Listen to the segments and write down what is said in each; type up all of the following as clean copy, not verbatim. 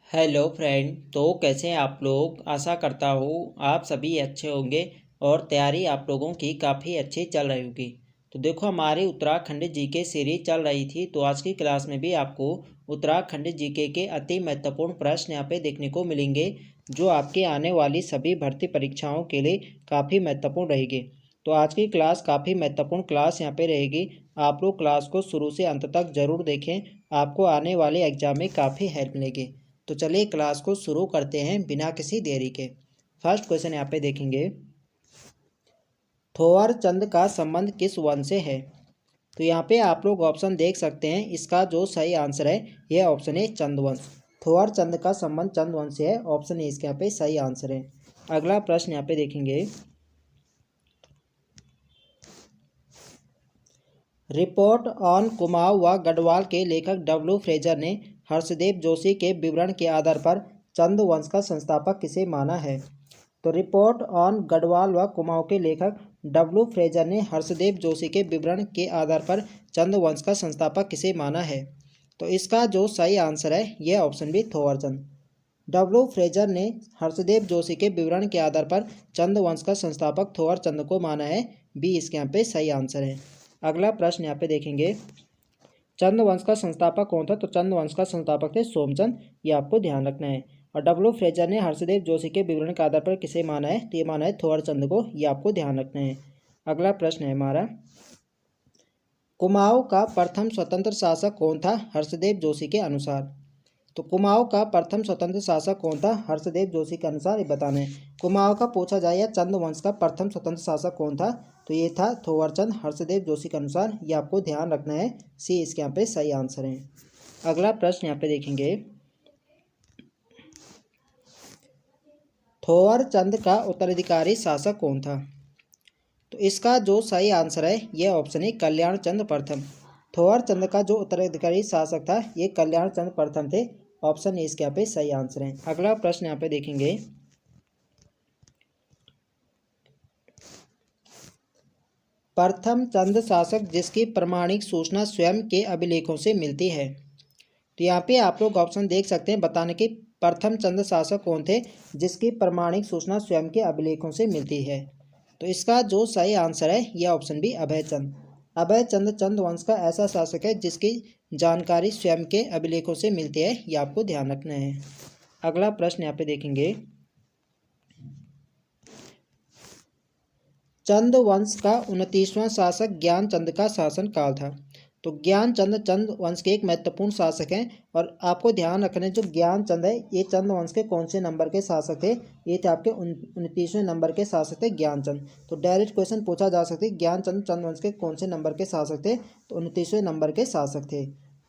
Hello friend. तो कैसे हैं आप लोग। आशा करता हूँ आप सभी अच्छे होंगे और तैयारी आप लोगों की काफ़ी अच्छी चल रही होगी। तो देखो हमारी उत्तराखंड जीके सीरीज चल रही थी, तो आज की क्लास में भी आपको उत्तराखंड जीके के अति महत्वपूर्ण प्रश्न यहाँ पे देखने को मिलेंगे, जो आपके आने वाली सभी भर्ती परीक्षाओं के लिए काफ़ी महत्वपूर्ण रहेगी। तो आज की क्लास काफ़ी महत्वपूर्ण क्लास यहाँ पे रहेगी। आप लोग क्लास को शुरू से अंत तक ज़रूर देखें, आपको आने वाले एग्जाम में काफ़ी हेल्प मिलेगी। तो चलिए क्लास को शुरू करते हैं बिना किसी देरी के। फर्स्ट क्वेश्चन यहाँ पे देखेंगे, थोवर चंद का संबंध किस वंश से है। तो यहाँ पे आप लोग ऑप्शन देख सकते हैं, इसका जो सही आंसर है यह ऑप्शन है चंदवंश। थोवर चंद का संबंध चंदवंश से है, ऑप्शन ए इसके यहाँ पे सही आंसर है। अगला प्रश्न यहाँ पे देखेंगे, रिपोर्ट ऑन कुमाऊं व गढ़वाल के लेखक डब्ल्यू फ्रेजर ने हर्षदेव जोशी के विवरण के आधार पर चंद वंश का संस्थापक किसे माना है। तो रिपोर्ट ऑन गढ़वाल व कुमाऊं के लेखक डब्ल्यू फ्रेजर ने हर्षदेव जोशी के विवरण के आधार पर चंद वंश का संस्थापक किसे माना है। तो इसका जो सही आंसर है यह ऑप्शन बी थोवरचंद। डब्ल्यू फ्रेजर ने हर्षदेव जोशी के विवरण के आधार पर चंद वंश का संस्थापक थोवरचंद को माना है, बी इसके यहाँ पे सही आंसर है। अगला प्रश्न यहाँ पे देखेंगे, चंद वंश का संस्थापक कौन था। तो चंद वंश का संस्थापक थे सोमचंद, ये आपको ध्यान रखना है। और डब्ल्यू फ्रेजर ने हर्षदेव जोशी के विवरण के आधार पर किसे माना है, तो ये माना है थोवरचंद को, ये आपको ध्यान रखना है। अगला प्रश्न है हमारा, कुमाऊं का प्रथम स्वतंत्र शासक कौन था हर्षदेव जोशी के अनुसार। तो कुमाऊं का प्रथम स्वतंत्र शासक कौन था हर्षदेव जोशी के अनुसार, ये बताना है। कुमाऊं का पूछा जाए या चंद वंश का प्रथम स्वतंत्र शासक कौन था, तो ये था थोवरचंद हर्षदेव जोशी के अनुसार, ये आपको ध्यान रखना है, सी इसके यहाँ पे सही आंसर है। अगला प्रश्न यहाँ पे देखेंगे, थोवरचंद का उत्तराधिकारी शासक कौन था। तो इसका जो सही आंसर है यह ऑप्शन है कल्याण चंद प्रथम। थोवरचंद का जो उत्तराधिकारी शासक था ये कल्याण चंद प्रथम थे, ऑप्शन ए इसके यहाँ पे सही आंसर है। अगला प्रश्न यहाँ पे देखेंगे, प्रथम चंद शासक जिसकी प्रमाणिक सूचना स्वयं के अभिलेखों से मिलती है। तो यहाँ पे आप लोग ऑप्शन देख सकते हैं बताने के, प्रथम चंद शासक कौन थे जिसकी प्रमाणिक सूचना स्वयं के अभिलेखों से मिलती है। तो इसका जो सही आंसर है यह ऑप्शन बी अभय चंद। अभय चंद चंद वंश का ऐसा शासक है जिसकी जानकारी स्वयं के अभिलेखों से मिलती है, ये आपको ध्यान रखना है। अगला प्रश्न यहाँ पे देखेंगे, चंद वंश का 29वां शासक ज्ञानचंद का शासन काल था। तो ज्ञानचंद चंद वंश के एक महत्वपूर्ण शासक हैं, और आपको ध्यान रखना है जो ज्ञानचंद है ये चंद वंश के कौन से नंबर के शासक थे, ये थे आपके 29वें नंबर के शासक थे ज्ञानचंद। तो डायरेक्ट क्वेश्चन पूछा जा सकता है ज्ञानचंद चंद वंश के कौन से नंबर के शासक थे, तो 29वें नंबर के शासक थे।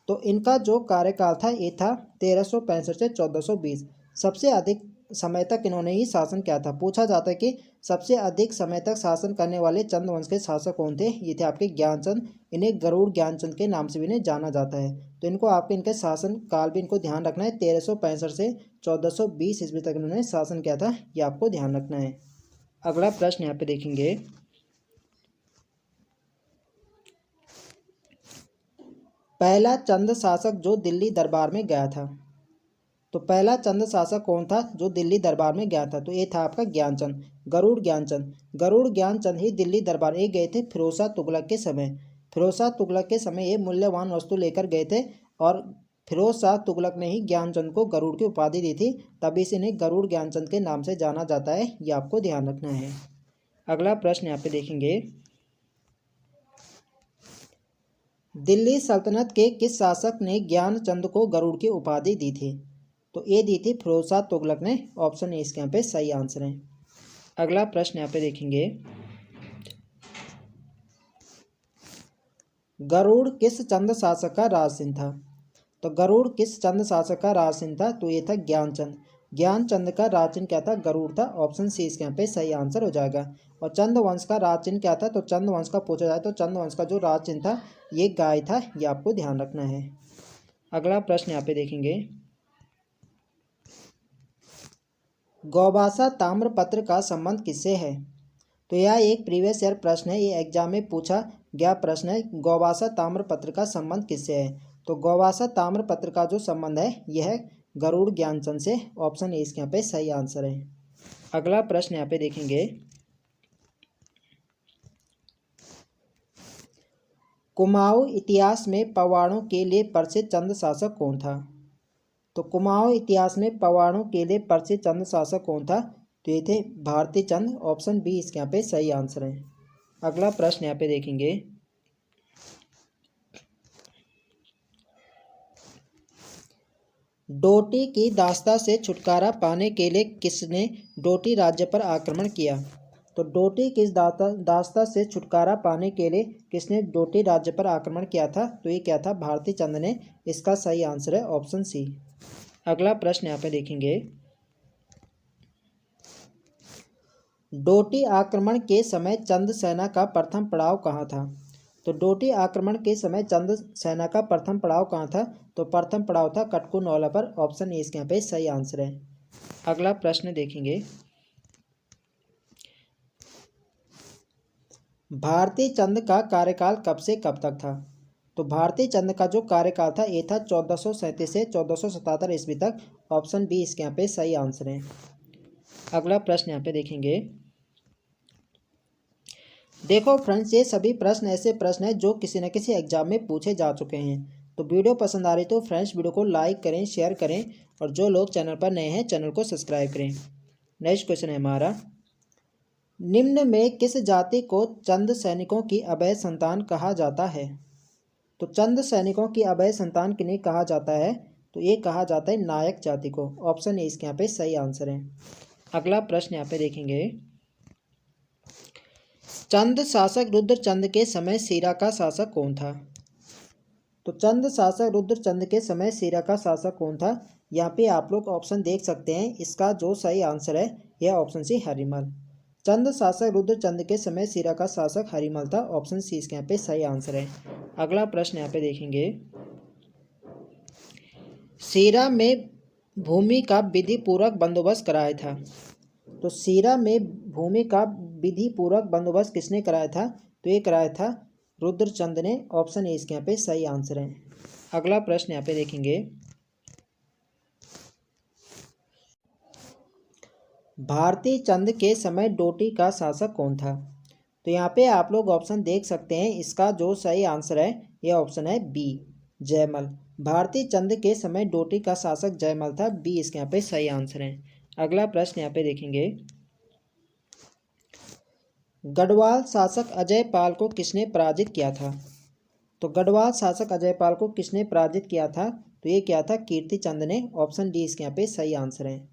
तो इनका जो कार्यकाल था ये था 1365 से 1420। सबसे अधिक समय तक इन्होंने ही शासन किया था। पूछा जाता है कि सबसे अधिक समय तक शासन करने वाले चंद वंश के शासक कौन थे, ये थे आपके ज्ञानचंद। इन्हें गरुड़ ज्ञानचंद के नाम से भी इन्हें जाना जाता है। तो इनको आपके इनके शासन काल भी इनको ध्यान रखना है, 1365 से 1420 ईस्वी तक इन्होंने शासन किया था, ये आपको ध्यान रखना है। अगला प्रश्न यहाँ पे देखेंगे, पहला चंद शासक जो दिल्ली दरबार में गया था। तो पहला चंद शासक कौन था जो दिल्ली दरबार में गया था, तो ये था आपका ज्ञानचंद, गरुड़ ज्ञानचंद। गरुड़ ज्ञानचंद ही दिल्ली दरबार ये गए थे फिरोज शाह तुगलक के समय। फिरोज शाह तुगलक के समय ये मूल्यवान वस्तु लेकर गए थे, और फिरोज शाह तुगलक ने ही ज्ञानचंद को गरुड़ की उपाधि दी थी, तभी से इन्हें गरुड़ ज्ञानचंद के नाम से जाना जाता है, ये आपको ध्यान रखना है। अगला प्रश्न यहाँ पे देखेंगे, दिल्ली सल्तनत के किस शासक ने ज्ञानचंद को गरुड़ की उपाधि दी थी। तो ये दी थी फिरोज शाह तुगलक ने, ऑप्शन ए इसके यहाँ पे सही आंसर है। अगला प्रश्न यहाँ पे देखेंगे, गरुड़ किस चंद शासक का राजसिंह था। तो गरुड़ किस चंद शासक का राजसिंह था, तो ये था ज्ञानचंद। ज्ञानचंद का राजचिन्ह क्या था, गरुड़ था, ऑप्शन सी इसके यहाँ पे सही आंसर हो जाएगा। और चंद वंश का राजचिन्ह क्या था, तो चंद वंश का पूछा जाए तो चंद वंश का जो राजचिन्ह था ये गाय था, ये आपको ध्यान रखना है। अगला प्रश्न यहाँ पे देखेंगे, गौबासा ताम्रपत्र का संबंध किससे है। तो यह एक प्रीवियस ईयर प्रश्न है, ये एग्जाम में पूछा गया प्रश्न है, गौबासा ताम्रपत्र का संबंध किससे है। तो गौबासा ताम्रपत्र का जो संबंध है यह गरुड़ ज्ञानचंद से। ऑप्शन ए इसके यहाँ पे सही आंसर है। अगला प्रश्न यहाँ पे देखेंगे, कुमाऊं इतिहास में पवाड़ों के लिए प्रसिद्ध चंद शासक कौन था? तो कुमाऊं इतिहास में पवाड़ों के लिए प्रसिद्ध चंद शासक कौन था? तो ये थे भारती चंद। ऑप्शन बी इसके यहाँ पे सही आंसर है। अगला प्रश्न यहाँ पे देखेंगे, डोटी की दास्ता से छुटकारा पाने के लिए किसने डोटी राज्य पर आक्रमण किया? तो डोटी की दास्ता से छुटकारा पाने के लिए किसने डोटी राज्य पर आक्रमण किया था? तो ये क्या था? भारती चंद ने। इसका सही आंसर है ऑप्शन सी। अगला प्रश्न यहाँ पे देखेंगे, डोटी आक्रमण के समय चंद सेना का प्रथम पड़ाव कहाँ था? तो डोटी आक्रमण के समय चंद सेना का प्रथम पड़ाव कहाँ था? तो प्रथम पड़ाव था कटकू नौला पर। ऑप्शन ए इसके यहाँ पे सही आंसर है। अगला प्रश्न देखेंगे, भारती चंद का कार्यकाल कब से कब तक था? तो भारती चंद का जो कार्यकाल था ये था 1437 से 1477 ईस्वी तक। ऑप्शन बी इसके यहाँ पे सही आंसर है। अगला प्रश्न यहाँ पे देखेंगे, देखो फ्रेंड्स, ये सभी प्रश्न ऐसे प्रश्न हैं जो किसी न किसी एग्जाम में पूछे जा चुके हैं। तो वीडियो पसंद आ रही तो फ्रेंड्स वीडियो को लाइक करें, शेयर करें, और जो लोग चैनल पर नए हैं चैनल को सब्सक्राइब करें। नेक्स्ट क्वेश्चन है हमारा, निम्न में किस जाति को चंद सैनिकों की अभय संतान कहा जाता है? तो चंद सैनिकों की अभय संतान किन्हें कहा जाता है? तो ये कहा जाता है नायक जाति को। ऑप्शन ए इसके यहाँ पे सही आंसर है। अगला प्रश्न यहाँ पे देखेंगे, चंद शासक रुद्रचंद के समय सीरा का शासक कौन था? तो चंद शासक रुद्रचंद के समय सीरा का शासक कौन था? यहाँ पे आप लोग ऑप्शन देख सकते हैं। इसका जो सही आंसर है यह ऑप्शन सी हरिमल। चंद शासक रुद्रचंद के समय सीरा का शासक हरिमल था। ऑप्शन सी इसके यहाँ पे सही आंसर है। अगला प्रश्न यहाँ पे देखेंगे, सीरा में भूमि का विधि पूर्वक बंदोबस्त कराया था। तो सीरा में भूमि का विधि पूर्वक बंदोबस्त किसने कराया था? तो ये कराया था रुद्रचंद ने। ऑप्शन ए इसके यहाँ पे सही आंसर है। अगला प्रश्न यहाँ पे देखेंगे, भारती चंद के समय डोटी का शासक कौन था? तो यहाँ पे आप लोग ऑप्शन देख सकते हैं। इसका जो सही आंसर है यह ऑप्शन है बी, जयमल। भारती चंद के समय डोटी का शासक जयमल था। बी इसके यहाँ पे सही आंसर है। अगला प्रश्न यहाँ पे देखेंगे, गढ़वाल शासक अजय पाल को किसने पराजित किया था? तो गढ़वाल शासक अजय पाल को किसने पराजित किया था? तो ये क्या था? कीर्ति चंद ने। ऑप्शन डी इसके यहाँ पे सही आंसर है।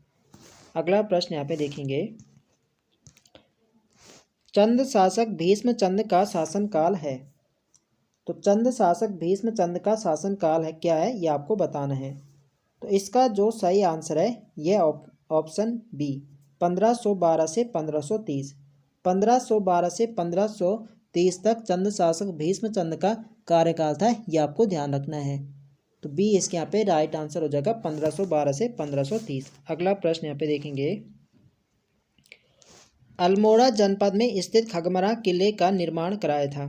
अगला प्रश्न यहाँ पे देखेंगे, चंद शासक भीष्म चंद का शासनकाल है। तो चंद शासक भीष्म चंद का शासनकाल है क्या है, ये आपको बताना है। तो इसका जो सही आंसर है यह ऑप्शन बी, 1512 से 1530। 1512 से 1530 तक चंद शासक भीष्म चंद का कार्यकाल था। यह आपको ध्यान रखना है। तो बी इसके यहाँ पे राइट आंसर हो जाएगा, 1512 से 1530। अगला प्रश्न यहाँ पे देखेंगे, अल्मोड़ा जनपद में स्थित खगमरा किले का निर्माण कराया था।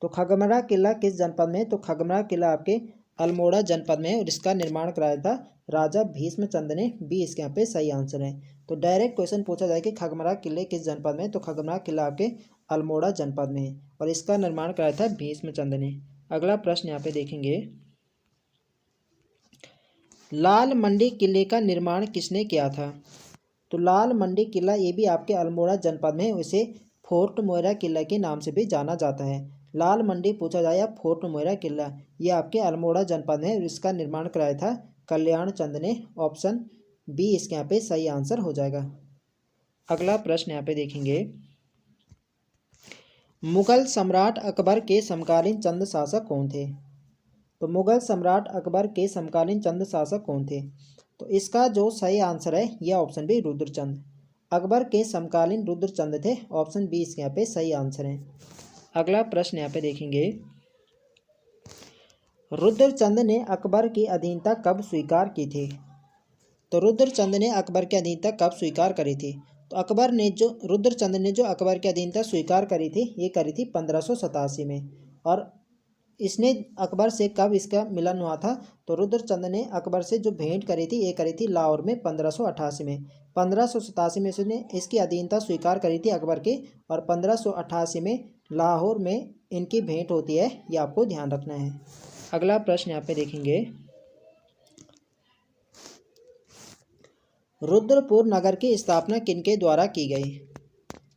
तो खगमरा किला किस जनपद में? तो खगमरा किला आपके अल्मोड़ा जनपद में है और इसका निर्माण कराया था राजा भीष्मचंद ने। बी इसके यहाँ पे सही आंसर है। तो डायरेक्ट क्वेश्चन पूछा जाए कि खगमरा किले किस जनपद में? तो खगमरा किला आपके अल्मोड़ा जनपद में है और इसका निर्माण कराया था भीष्मचंद ने। अगला प्रश्न यहाँ पे देखेंगे, लाल मंडी किले का निर्माण किसने किया था? तो लाल मंडी किला ये भी आपके अल्मोड़ा जनपद में, इसे फोर्ट मोयरा किला के नाम से भी जाना जाता है। लाल मंडी पूछा जाए या फोर्ट मोयरा किला, ये आपके अल्मोड़ा जनपद में है और इसका निर्माण कराया था कल्याण चंद ने। ऑप्शन बी इसके यहाँ पे सही आंसर हो जाएगा। अगला प्रश्न यहाँ पे देखेंगे, मुगल सम्राट अकबर के समकालीन चंद शासक कौन थे? तो मुगल सम्राट अकबर के समकालीन चंद शासक कौन थे? तो इसका जो सही आंसर है यह ऑप्शन बी, रुद्रचंद। अकबर के समकालीन रुद्रचंद थे। ऑप्शन बी इसके यहाँ पे सही आंसर है। अगला प्रश्न यहाँ पे देखेंगे, रुद्रचंद ने अकबर की अधीनता कब स्वीकार की थी? तो रुद्रचंद ने अकबर की अधीनता कब स्वीकार करी थी? तो रुद्रचंद ने जो अकबर की अधीनता स्वीकार करी थी ये करी थी 1587 में। और इसने अकबर से कब इसका मिलन हुआ था? तो रुद्रचंद ने अकबर से जो भेंट करी थी ये करी थी लाहौर में 1588 में। 1587 में इसने इसकी अधीनता स्वीकार करी थी अकबर की, और 1588 में लाहौर में इनकी भेंट होती है, ये आपको ध्यान रखना है। अगला प्रश्न यहाँ पे देखेंगे, रुद्रपुर नगर की स्थापना किनके द्वारा की गई?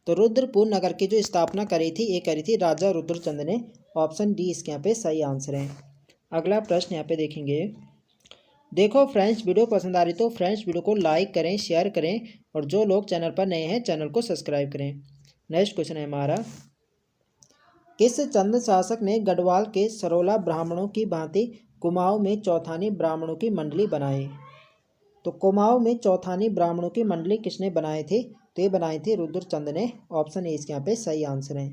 तो रुद्रपुर नगर की जो स्थापना करी थी ये करी थी राजा रुद्रचंद ने। ऑप्शन डी इसके यहाँ पे सही आंसर है। अगला प्रश्न यहाँ पे देखेंगे, देखो फ्रेंड्स वीडियो पसंद आ रही तो फ्रेंड्स वीडियो को लाइक करें, शेयर करें, और जो लोग चैनल पर नए हैं चैनल को सब्सक्राइब करें। नेक्स्ट क्वेश्चन है हमारा, किस चंद शासक ने गढ़वाल के सरोला ब्राह्मणों की भांति कुमाऊं में चौथानी ब्राह्मणों की मंडली बनाई? तो कुमाऊं में चौथानी ब्राह्मणों की मंडली किसने बनाई थी? तो ये बनाई थी रुद्रचंद ने। ऑप्शन ए इसके यहाँ पे सही आंसर है।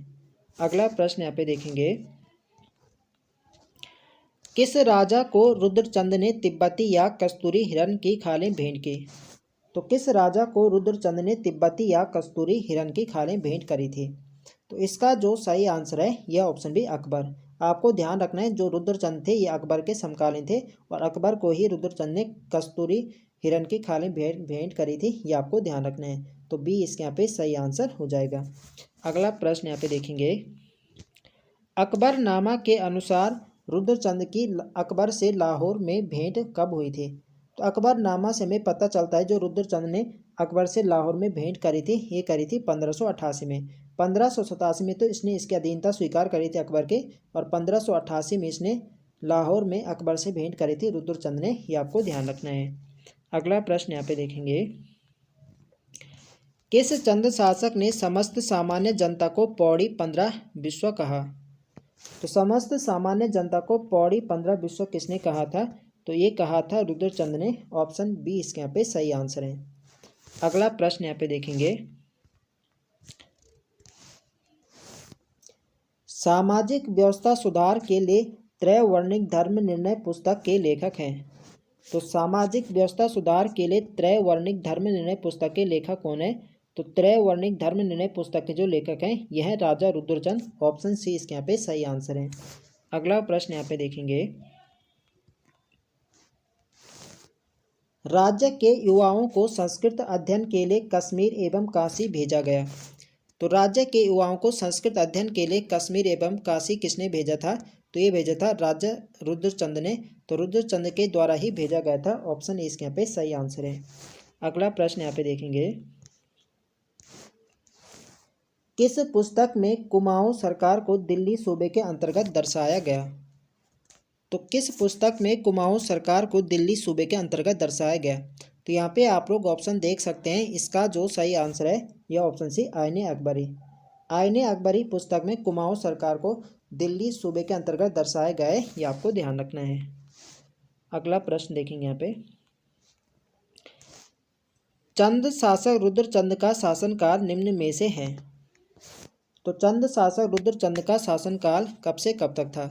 अगला प्रश्न यहाँ पे देखेंगे, किस राजा को रुद्रचंद ने तिब्बती या कस्तूरी हिरण की खालें भेंट की? तो किस राजा को रुद्रचंद ने तिब्बती या कस्तूरी हिरण की खालें भेंट करी थी? तो इसका जो सही आंसर है यह ऑप्शन बी अकबर। आपको ध्यान रखना है जो रुद्रचंद थे ये अकबर के समकालीन थे, और अकबर को ही रुद्रचंद ने कस्तूरी हिरण की खालें भेंट करी थी, ये आपको ध्यान रखना है। तो बी इसके यहाँ पे सही आंसर हो जाएगा। अगला प्रश्न यहाँ पे देखेंगे, अकबरनामा के अनुसार रुद्रचंद की अकबर से लाहौर में भेंट कब हुई थी? तो अकबरनामा से हमें पता चलता है जो रुद्रचंद ने अकबर से लाहौर में भेंट करी थी ये करी थी 1588 में। 1587 में तो इसने इसकी अधीनता स्वीकार करी थी अकबर के, और 1588 में इसने लाहौर में अकबर से भेंट करी थी रुद्रचंद ने, ये आपको ध्यान रखना है। अगला प्रश्न यहाँ पे देखेंगे, किस चंद शासक ने समस्त सामान्य जनता को पौड़ी 15 विश्व कहा? तो समस्त सामान्य जनता को पौड़ी 15 विश्व किसने कहा था? तो ये कहा था रुद्रचंद ने। ऑप्शन बी इसके यहाँ पे सही आंसर है। अगला प्रश्न यहाँ पे देखेंगे, सामाजिक व्यवस्था सुधार के लिए त्रैवर्णिक धर्म निर्णय पुस्तक के लेखक हैं? तो सामाजिक व्यवस्था सुधार के लिए त्रैवर्णिक धर्म निर्णय पुस्तक के लेखक कौन है? तो त्रैवर्णिक धर्म निर्णय पुस्तक के जो लेखक हैं यह है राजा रुद्रचंद। ऑप्शन सी इसके यहाँ पे सही आंसर है। अगला प्रश्न यहाँ पे देखेंगे, राज्य के युवाओं को संस्कृत अध्ययन के लिए कश्मीर एवं काशी भेजा गया। तो राज्य के युवाओं को संस्कृत अध्ययन के लिए कश्मीर एवं काशी किसने भेजा था? तो ये भेजा था राजा रुद्रचंद ने। तो रुद्रचंद के द्वारा ही भेजा गया था। ऑप्शन ए इसके यहाँ पे सही आंसर है। अगला प्रश्न यहाँ पे देखेंगे, किस पुस्तक में कुमाऊं सरकार को दिल्ली सूबे के अंतर्गत दर्शाया गया? तो किस पुस्तक में कुमाऊं सरकार को दिल्ली सूबे के अंतर्गत दर्शाया गया? तो यहाँ पे आप लोग ऑप्शन देख सकते हैं। इसका जो सही आंसर है यह ऑप्शन सी आईने अकबरी। आईने अकबरी पुस्तक में कुमाऊं सरकार को दिल्ली सूबे के अंतर्गत दर्शाया गया है, ये आपको ध्यान रखना है। अगला प्रश्न देखेंगे यहाँ पे, चंद शासक रुद्रचंद का शासनकाल निम्न में से है? तो चंद शासक रुद्रचंद का शासनकाल कब से कब तक था?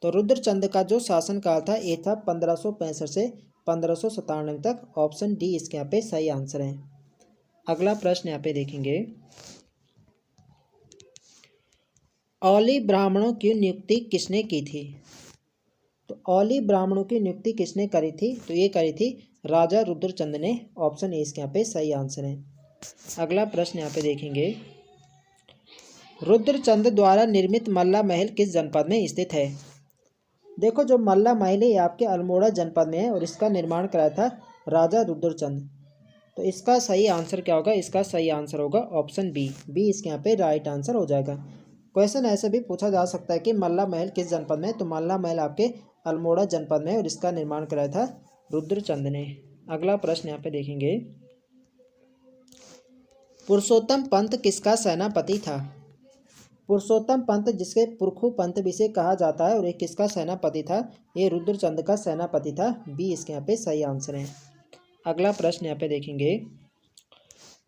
तो रुद्रचंद का जो शासनकाल था ये था 1565 से 1597 तक। ऑप्शन डी इसके यहाँ पे सही आंसर है। अगला प्रश्न यहाँ पे देखेंगे, औली ब्राह्मणों की नियुक्ति किसने की थी? तो औली ब्राह्मणों की नियुक्ति किसने करी थी? तो ये करी थी राजा रुद्रचंद ने। ऑप्शन ए इसके यहाँ पे सही आंसर है। अगला प्रश्न यहाँ पे देखेंगे, रुद्रचंद द्वारा निर्मित मल्ला महल किस जनपद में स्थित है? देखो जो मल्ला महल है ये आपके अल्मोड़ा जनपद में है, और इसका निर्माण कराया था राजा रुद्रचंद। तो इसका सही आंसर क्या होगा? इसका सही आंसर होगा ऑप्शन बी। बी इसके यहाँ पे राइट आंसर हो जाएगा। क्वेश्चन ऐसे भी पूछा जा सकता है कि मल्ला महल किस जनपद में है? तो मल्ला महल आपके अल्मोड़ा जनपद में है, और इसका निर्माण कराया था रुद्रचंद ने। अगला प्रश्न यहाँ पे देखेंगे, पुरुषोत्तम पंत किसका सेनापति था? पुरुषोत्तम पंत जिसके पुरखू पंत भी से कहा जाता है, और ये किसका सेनापति था? ये रुद्रचंद का सेनापति था। बी इसके यहाँ पे सही आंसर है। अगला प्रश्न यहाँ पे देखेंगे,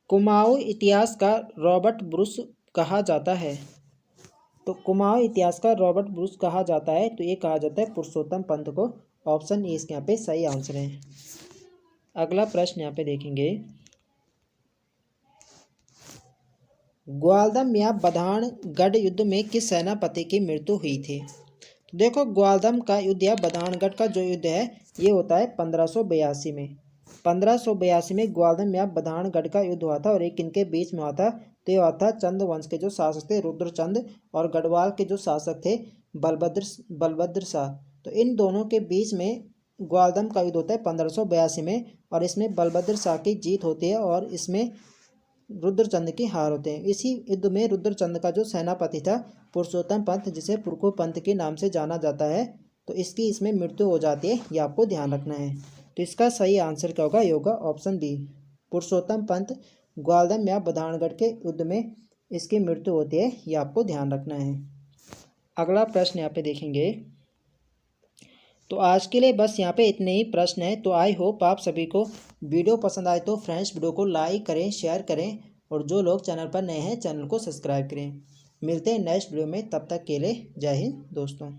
कुमाऊं इतिहास का रॉबर्ट ब्रूस कहा जाता है? तो कुमाऊं इतिहास का रॉबर्ट ब्रूस कहा जाता है, तो ये कहा जाता है पुरुषोत्तम पंत को। ऑप्शन ए इसके यहाँ पे सही आंसर है। अगला प्रश्न यहाँ पे देखेंगे, ग्वालदम या बधान गढ़ युद्ध में किस सेनापति की मृत्यु हुई थी? तो देखो ग्वालदम का युद्ध या बधानगढ़ का जो युद्ध है ये होता है 1582 में। 1582 में ग्वालदम या बधानगढ़ का युद्ध हुआ था और ये किनके बीच में हुआ था? तो ये हुआ था चंद वंश के जो शासक थे रुद्रचंद और गढ़वाल के जो शासक थे बलभद्र शाह। तो इन दोनों के बीच में ग्वालदम का युद्ध होता है 1582 में और इसमें बलभद्र शाह की जीत होती है और इसमें रुद्रचंद की हार होते हैं। इसी युद्ध में रुद्रचंद का जो सेनापति था पुरुषोत्तम पंत, जिसे पुरखू पंत के नाम से जाना जाता है, तो इसकी इसमें मृत्यु हो जाती है, ये आपको ध्यान रखना है। तो इसका सही आंसर क्या होगा? ये होगा ऑप्शन बी, पुरुषोत्तम पंत ग्वालदम या बधानगढ़ के युद्ध में इसकी मृत्यु होती है, ये आपको ध्यान रखना है। अगला प्रश्न यहाँ पे देखेंगे। तो आज के लिए बस यहाँ पे इतने ही प्रश्न हैं। तो आई होप आप सभी को वीडियो पसंद आए तो फ्रेंड्स वीडियो को लाइक करें, शेयर करें और जो लोग चैनल पर नए हैं चैनल को सब्सक्राइब करें। मिलते हैं नेक्स्ट वीडियो में, तब तक के लिए जय हिंद दोस्तों।